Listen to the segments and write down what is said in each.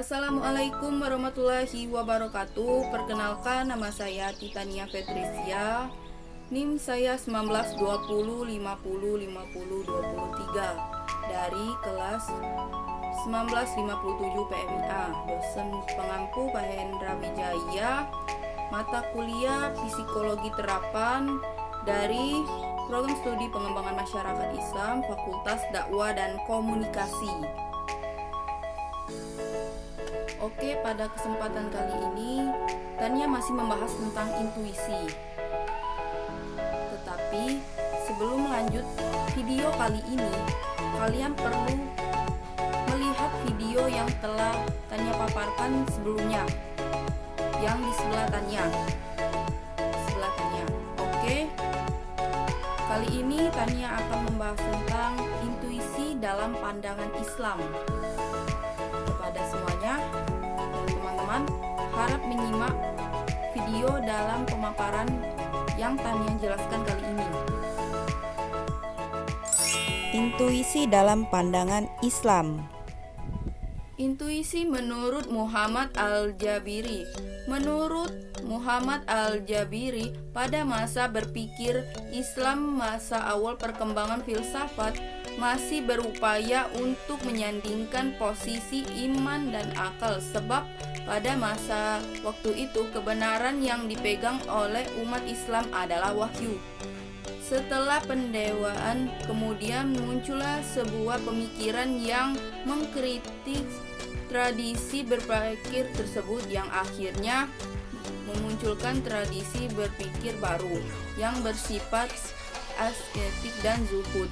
Assalamualaikum warahmatullahi wabarakatuh. Perkenalkan, nama saya Titania Fetrisia. NIM saya 1920505023 dari kelas 1957 PMIA. Dosen pengampu Pak Hendra Wijaya. Mata kuliah Psikologi Terapan dari Program Studi Pengembangan Masyarakat Islam, Fakultas Dakwah dan Komunikasi. Oke, pada kesempatan kali ini Tania masih membahas tentang intuisi. Tetapi sebelum lanjut video kali ini, kalian perlu melihat video yang telah Tania paparkan sebelumnya, yang di sebelah Tania. Oke. Kali ini Tania akan membahas tentang intuisi dalam pandangan Islam. Kepada semuanya, teman-teman, harap menyimak video dalam pemaparan yang Tania jelaskan kali ini. Intuisi dalam pandangan Islam. Intuisi menurut Muhammad Al-Jabiri. Menurut Muhammad Al-Jabiri, pada masa berpikir Islam, masa awal perkembangan filsafat, masih berupaya untuk menyandingkan posisi iman dan akal, sebab pada masa waktu itu kebenaran yang dipegang oleh umat Islam adalah wahyu. Setelah pendewaan, kemudian muncullah sebuah pemikiran yang mengkritik tradisi berpikir tersebut, yang akhirnya memunculkan tradisi berpikir baru yang bersifat asketik dan zuhud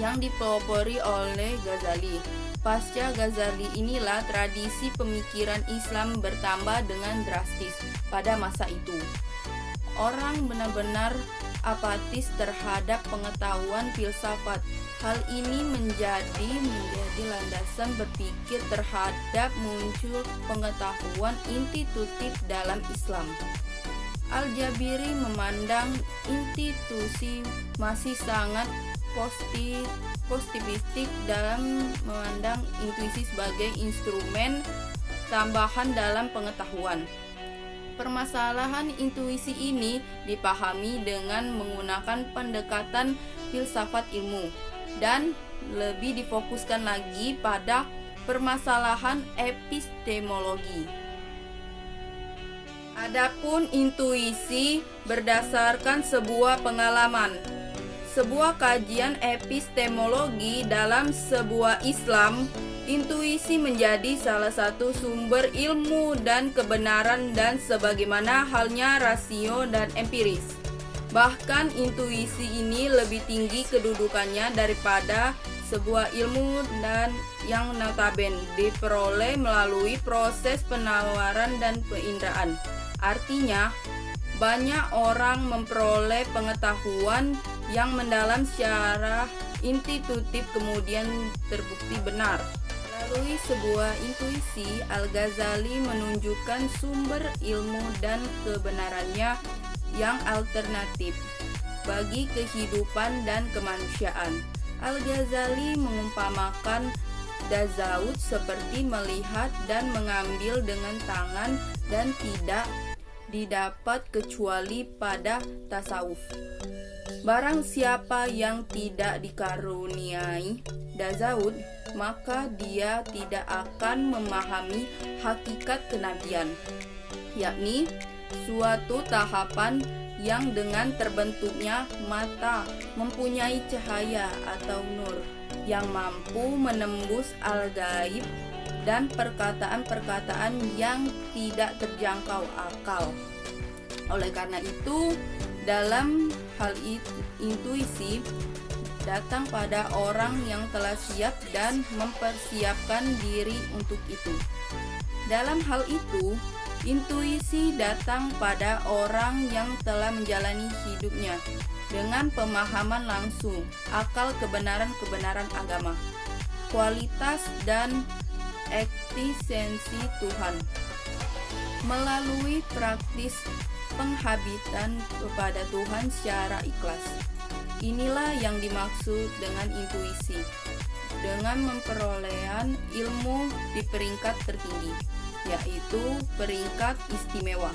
yang dipelopori oleh Ghazali. Pasca Ghazali inilah tradisi pemikiran Islam bertambah dengan drastis pada masa itu. Orang benar-benar apatis terhadap pengetahuan filsafat. Hal ini menjadi landasan berpikir terhadap muncul pengetahuan intuitif dalam Islam. Al-Jabiri memandang institusi masih sangat positivistik dalam memandang intuisi sebagai instrumen tambahan dalam pengetahuan. Permasalahan intuisi ini dipahami dengan menggunakan pendekatan filsafat ilmu dan lebih difokuskan lagi pada permasalahan epistemologi. Adapun intuisi berdasarkan sebuah pengalaman. Sebuah kajian epistemologi dalam sebuah Islam, intuisi menjadi salah satu sumber ilmu dan kebenaran, dan sebagaimana halnya rasio dan empiris. Bahkan intuisi ini lebih tinggi kedudukannya daripada sebuah ilmu dan yang notabene diperoleh melalui proses penawaran dan penginderaan. Artinya, banyak orang memperoleh pengetahuan yang mendalam secara intuitif kemudian terbukti benar. Melalui sebuah intuisi, Al-Ghazali menunjukkan sumber ilmu dan kebenarannya yang alternatif bagi kehidupan dan kemanusiaan. Al-Ghazali mengumpamakan tasawuf seperti melihat dan mengambil dengan tangan dan tidak didapat kecuali pada tasawuf. Barang siapa yang tidak dikaruniai tasawuf, maka dia tidak akan memahami hakikat kenabian, yakni suatu tahapan yang dengan terbentuknya mata mempunyai cahaya atau nur yang mampu menembus al-gaib dan perkataan-perkataan yang tidak terjangkau akal. Oleh karena itu, dalam hal intuisi datang pada orang yang telah siap dan mempersiapkan diri untuk itu. Dalam hal itu, intuisi datang pada orang yang telah menjalani hidupnya dengan pemahaman langsung akal kebenaran-kebenaran agama, kualitas dan eksistensi Tuhan melalui praktis penghabitan kepada Tuhan secara ikhlas. Inilah yang dimaksud dengan intuisi. dengan memperolehan ilmu di peringkat tertinggi, yaitu peringkat istimewa,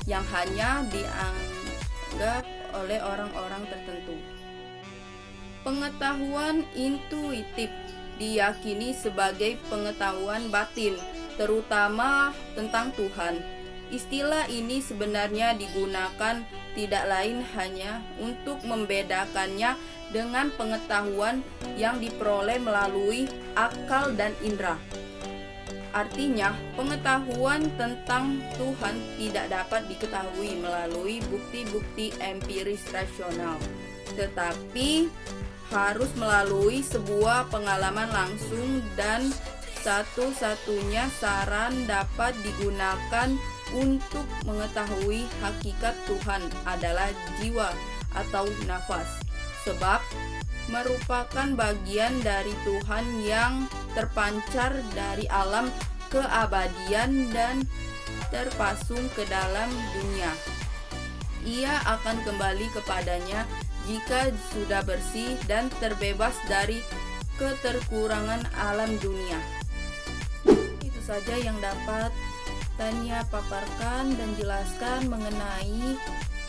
yang hanya dianggap oleh orang-orang tertentu. Pengetahuan intuitif diyakini sebagai pengetahuan batin, terutama tentang Tuhan. Istilah ini sebenarnya digunakan tidak lain hanya untuk membedakannya dengan pengetahuan yang diperoleh melalui akal dan indera. Artinya, pengetahuan tentang Tuhan tidak dapat diketahui melalui bukti-bukti empiris rasional, tetapi harus melalui sebuah pengalaman langsung, dan satu-satunya saran dapat digunakan untuk mengetahui hakikat Tuhan adalah jiwa atau nafas, sebab merupakan bagian dari Tuhan yang terpancar dari alam keabadian dan terpasung ke dalam dunia. Ia akan kembali kepadanya jika sudah bersih dan terbebas dari keterkurangan alam dunia. Itu saja yang dapat Tania paparkan dan jelaskan mengenai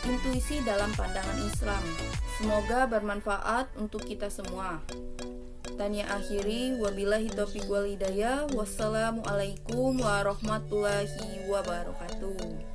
intuisi dalam pandangan Islam. Semoga bermanfaat untuk kita semua. Tania akhiri, wabillahi taufiq wal hidayah. Wassalamualaikum warahmatullahi wabarakatuh.